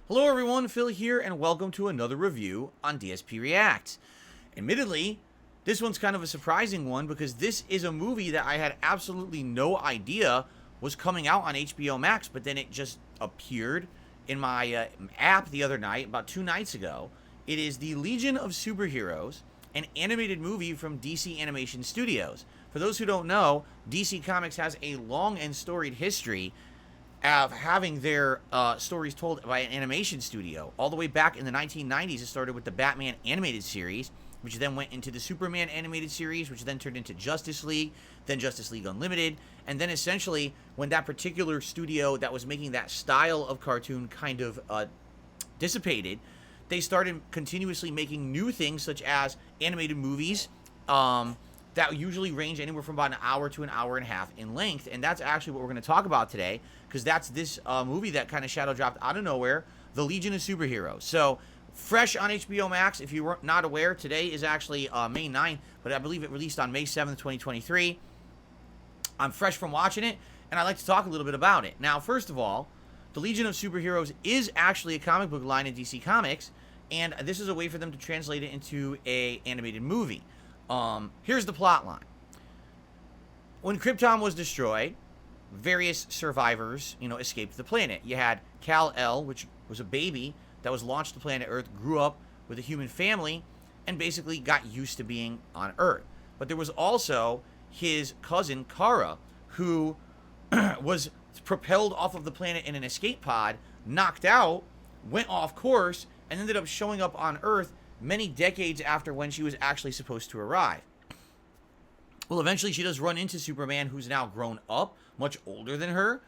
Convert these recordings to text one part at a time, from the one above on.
Hello everyone, Phil here, and welcome to another review on DSPReacts. Admittedly, this one's kind of a surprising one because this is a movie that I had absolutely no idea was coming out on HBO Max, but then it just appeared in my app the other night, about 2 nights ago. It is The Legion of Superheroes, an animated movie from DC Animation Studios. For those who don't know, DC Comics has a long and storied history of having their stories told by an animation studio. All the way back in the 1990s, it started with the Batman animated series, which then went into the Superman animated series, which then turned into Justice League, then Justice League Unlimited, and then essentially, when that particular studio that was making that style of cartoon kind of dissipated, they started continuously making new things, such as animated movies, that usually range anywhere from about an hour to an hour and a half in length, and that's actually what we're going to talk about today, because that's this movie that kind of shadow dropped out of nowhere, The Legion of Superheroes. So, fresh on HBO Max. If you were not aware, today is actually May 9th, but I believe it released on May 7th, 2023. I'm fresh from watching it, and I'd like to talk a little bit about it. Now, first of all, The Legion of Superheroes is actually a comic book line in DC Comics, and this is a way for them to translate it into an animated movie. Here's the plot line. When Krypton was destroyed, various survivors, escaped the planet. You had Kal-El, which was a baby that was launched to planet Earth, grew up with a human family, and basically got used to being on Earth. But there was also his cousin, Kara, who was propelled off of the planet in an escape pod, knocked out, went off course, and ended up showing up on Earth many decades after when she was actually supposed to arrive. Well, eventually she does run into Superman, who's now grown up, much older than her,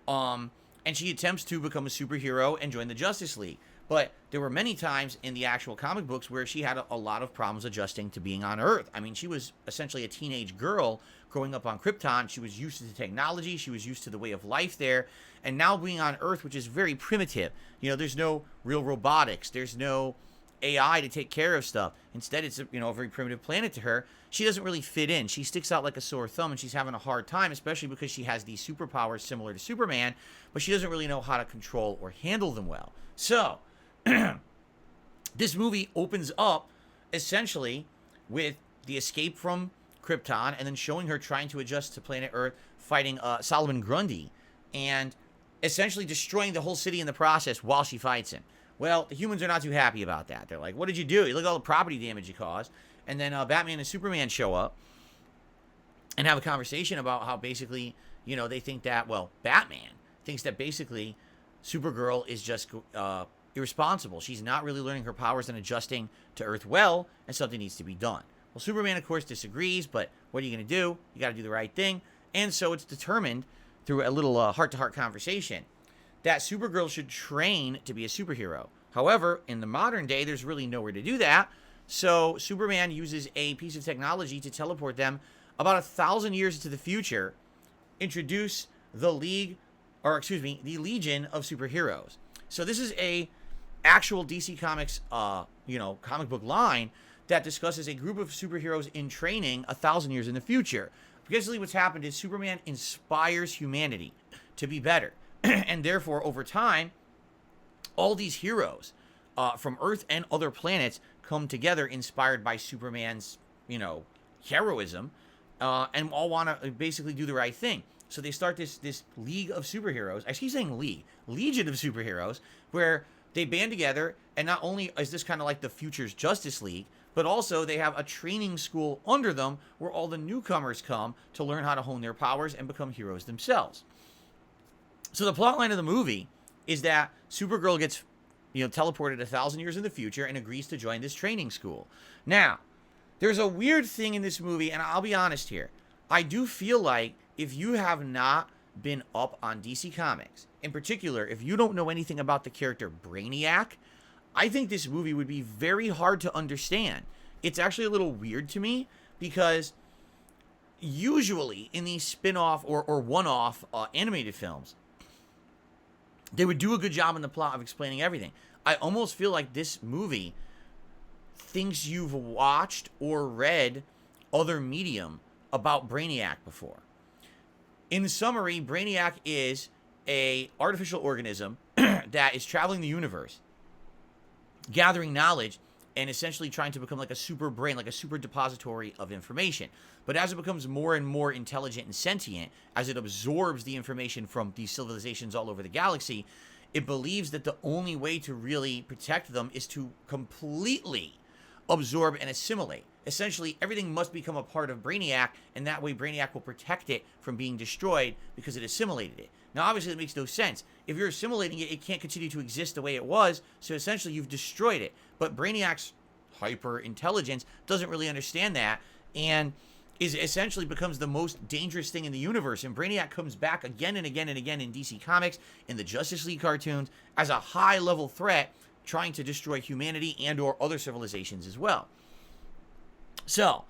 and she attempts to become a superhero and join the Justice League. But there were many times in the actual comic books where she had a lot of problems adjusting to being on Earth. I mean, she was essentially a teenage girl growing up on Krypton. She was used to the technology. She was used to the way of life there. And now being on Earth, which is very primitive. There's no real robotics. There's no AI to take care of stuff. Instead, it's a very primitive planet to her. She doesn't really fit in. She sticks out like a sore thumb, and she's having a hard time, especially because she has these superpowers similar to Superman, but she doesn't really know how to control or handle them well. So, this movie opens up essentially with the escape from Krypton, and then showing her trying to adjust to planet Earth, fighting Solomon Grundy, and essentially destroying the whole city in the process while she fights him. Well, the humans are not too happy about that. They're like, what did you do? You look at all the property damage you caused. And then Batman and Superman show up and have a conversation about how basically, they think that, Batman thinks that basically Supergirl is just irresponsible. She's not really learning her powers and adjusting to Earth well, and something needs to be done. Well, Superman, of course, disagrees, but what are you going to do? You got to do the right thing. And so it's determined through a little heart-to-heart conversation that Supergirl should train to be a superhero. However, in the modern day, there's really nowhere to do that. So Superman uses a piece of technology to teleport them about 1,000 years into the future, introduce the Legion of Superheroes. So this is a actual DC Comics, comic book line that discusses a group of superheroes in training 1,000 years in the future. Basically, what's happened is Superman inspires humanity to be better. And therefore, over time, all these heroes from Earth and other planets come together, inspired by Superman's, heroism, and all want to basically do the right thing. So they start this League of Superheroes. I keep saying Legion of Superheroes, where they band together, and not only is this kind of like the future's Justice League, but also they have a training school under them where all the newcomers come to learn how to hone their powers and become heroes themselves. So the plot line of the movie is that Supergirl gets, teleported 1,000 years in the future and agrees to join this training school. Now, there's a weird thing in this movie, and I'll be honest here. I do feel like if you have not been up on DC Comics, in particular, if you don't know anything about the character Brainiac, I think this movie would be very hard to understand. It's actually a little weird to me because usually in these spin-off or one-off animated films, they would do a good job in the plot of explaining everything. I almost feel like this movie thinks you've watched or read other medium about Brainiac before. In summary, Brainiac is a artificial organism that is traveling the universe, gathering knowledge, and essentially trying to become like a super brain, like a super depository of information. But as it becomes more and more intelligent and sentient, as it absorbs the information from these civilizations all over the galaxy, it believes that the only way to really protect them is to completely absorb and assimilate. Essentially, everything must become a part of Brainiac, and that way Brainiac will protect it from being destroyed because it assimilated it. Now, obviously, that makes no sense. If you're assimilating it, it can't continue to exist the way it was, so essentially you've destroyed it. But Brainiac's hyper-intelligence doesn't really understand that, and is essentially becomes the most dangerous thing in the universe. And Brainiac comes back again and again and again in DC Comics, in the Justice League cartoons, as a high-level threat trying to destroy humanity and or other civilizations as well. So,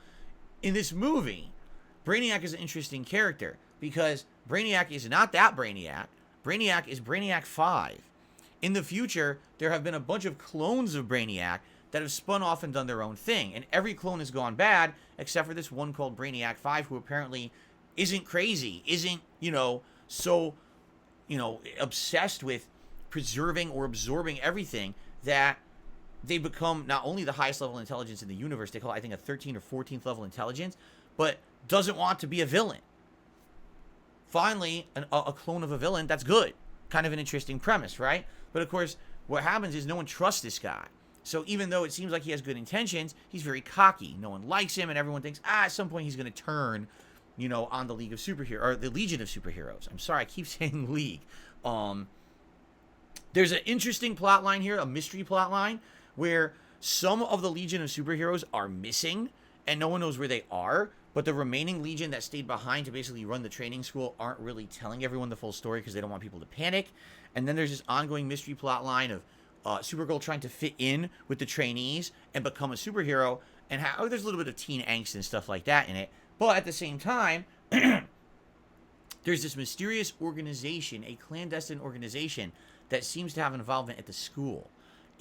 in this movie, Brainiac is an interesting character because Brainiac is not that Brainiac. Brainiac is Brainiac 5. In the future, there have been a bunch of clones of Brainiac that have spun off and done their own thing. And every clone has gone bad, except for this one called Brainiac 5, who apparently isn't crazy, isn't, so, obsessed with preserving or absorbing everything that they become not only the highest level intelligence in the universe, they call it, I think, a 13th or 14th level intelligence, but doesn't want to be a villain. Finally, a clone of a villain, that's good. Kind of an interesting premise, right? But of course, what happens is no one trusts this guy. So even though it seems like he has good intentions, he's very cocky. No one likes him, and everyone thinks, at some point he's going to turn, on the League of Superheroes, or the Legion of Superheroes. I'm sorry, I keep saying League. There's an interesting plot line here, a mystery plot line, where some of the Legion of Superheroes are missing, and no one knows where they are, but the remaining Legion that stayed behind to basically run the training school aren't really telling everyone the full story because they don't want people to panic. And then there's this ongoing mystery plot line of Supergirl trying to fit in with the trainees and become a superhero, and how there's a little bit of teen angst and stuff like that in it. But at the same time, there's this mysterious organization, a clandestine organization, that seems to have involvement at the school.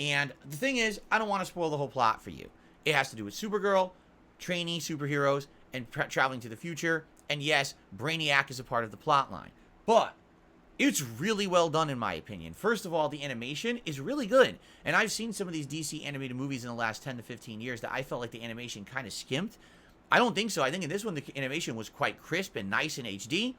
And the thing is, I don't want to spoil the whole plot for you. It has to do with Supergirl, trainee superheroes, and traveling to the future. And yes, Brainiac is a part of the plot line. But it's really well done, in my opinion. First of all, the animation is really good. And I've seen some of these DC animated movies in the last 10 to 15 years that I felt like the animation kind of skimped. I don't think so. I think in this one, the animation was quite crisp and nice in HD.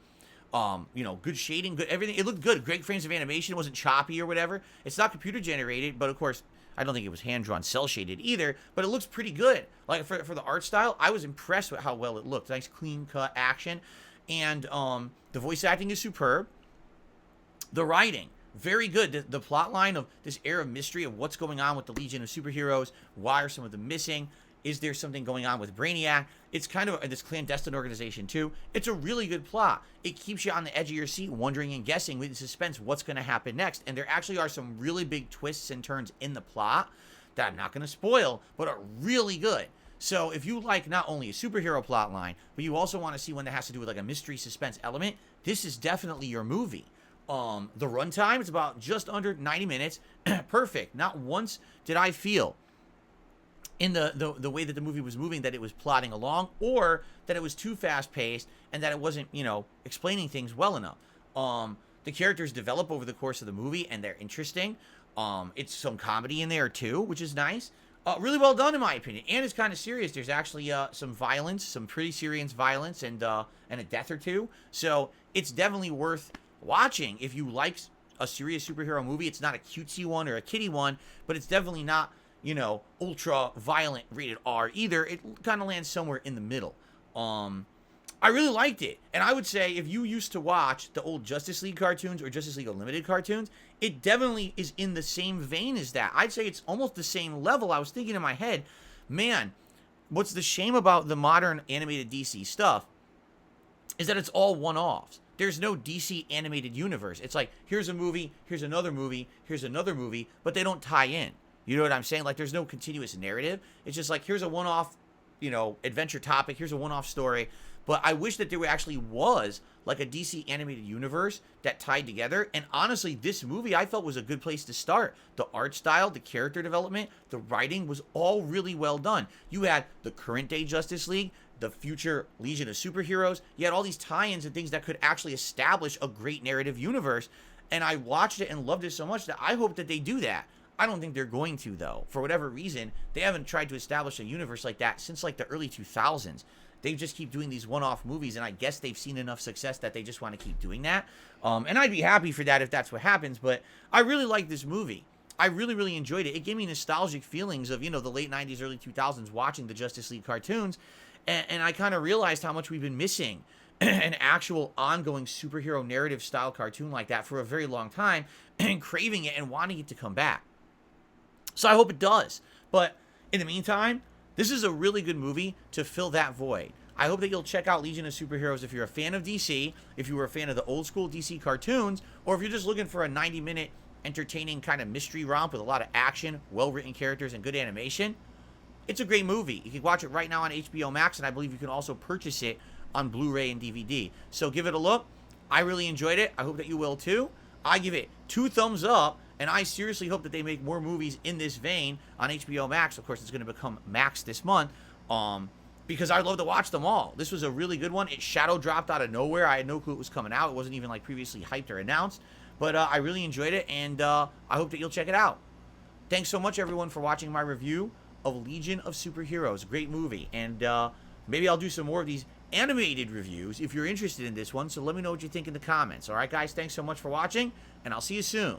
Good shading, good everything. It looked good. Great frames of animation. It wasn't choppy or whatever. It's not computer generated, but of course, I don't think it was hand-drawn cell shaded either, but it looks pretty good. Like for the art style, I was impressed with how well it looked. Nice clean cut action. And the voice acting is superb. The writing, very good. The plot line of this air of mystery of what's going on with the Legion of Superheroes. Why are some of them missing? Is there something going on with Brainiac? It's kind of this clandestine organization, too. It's a really good plot. It keeps you on the edge of your seat, wondering and guessing with suspense what's going to happen next. And there actually are some really big twists and turns in the plot that I'm not going to spoil, but are really good. So if you like not only a superhero plot line, but you also want to see one that has to do with like a mystery suspense element, this is definitely your movie. The runtime, it's about just under 90 minutes. Perfect. Not once did I feel in the way that the movie was moving that it was plotting along, or that it was too fast-paced and that it wasn't, explaining things well enough. The characters develop over the course of the movie, and they're interesting. It's some comedy in there, too, which is nice. Really well done, in my opinion. And it's kind of serious. There's actually some violence, some pretty serious violence, and a death or two. So it's definitely worth watching if you like a serious superhero movie. It's not a cutesy one or a kiddie one, but it's definitely not ultra violent rated R either. It kind of lands somewhere in the middle. I really liked it. And I would say if you used to watch the old Justice League cartoons or Justice League Unlimited cartoons, it definitely is in the same vein as that. I'd say it's almost the same level. I was thinking in my head, man, what's the shame about the modern animated DC stuff is that it's all one-offs. There's no DC animated universe. It's like, here's a movie, here's another movie, here's another movie, but they don't tie in. You know what I'm saying? Like, there's no continuous narrative. It's just like, here's a one-off, adventure topic. Here's a one-off story. But I wish that there actually was, like, a DC animated universe that tied together. And honestly, this movie I felt was a good place to start. The art style, the character development, the writing was all really well done. You had the current-day Justice League, the future Legion of Superheroes. You had all these tie-ins and things that could actually establish a great narrative universe. And I watched it and loved it so much that I hope that they do that. I don't think they're going to, though. For whatever reason, they haven't tried to establish a universe like that since like the early 2000s. They just keep doing these one-off movies, and I guess they've seen enough success that they just want to keep doing that. And I'd be happy for that if that's what happens, but I really like this movie. I really, really enjoyed it. It gave me nostalgic feelings of, the late 90s, early 2000s watching the Justice League cartoons, and I kind of realized how much we've been missing an actual ongoing superhero narrative style cartoon like that for a very long time, and craving it and wanting it to come back. So I hope it does. But in the meantime, this is a really good movie to fill that void. I hope that you'll check out Legion of Superheroes if you're a fan of DC, if you were a fan of the old school DC cartoons, or if you're just looking for a 90-minute entertaining kind of mystery romp with a lot of action, well-written characters, and good animation. It's a great movie. You can watch it right now on HBO Max, and I believe you can also purchase it on Blu-ray and DVD. So give it a look. I really enjoyed it. I hope that you will too. I give it 2 thumbs up. And I seriously hope that they make more movies in this vein on HBO Max. Of course, it's going to become Max this month, because I'd love to watch them all. This was a really good one. It shadow dropped out of nowhere. I had no clue it was coming out. It wasn't even like previously hyped or announced. But I really enjoyed it, and I hope that you'll check it out. Thanks so much, everyone, for watching my review of Legion of Superheroes. Great movie. And maybe I'll do some more of these animated reviews if you're interested in this one. So let me know what you think in the comments. All right, guys, thanks so much for watching, and I'll see you soon.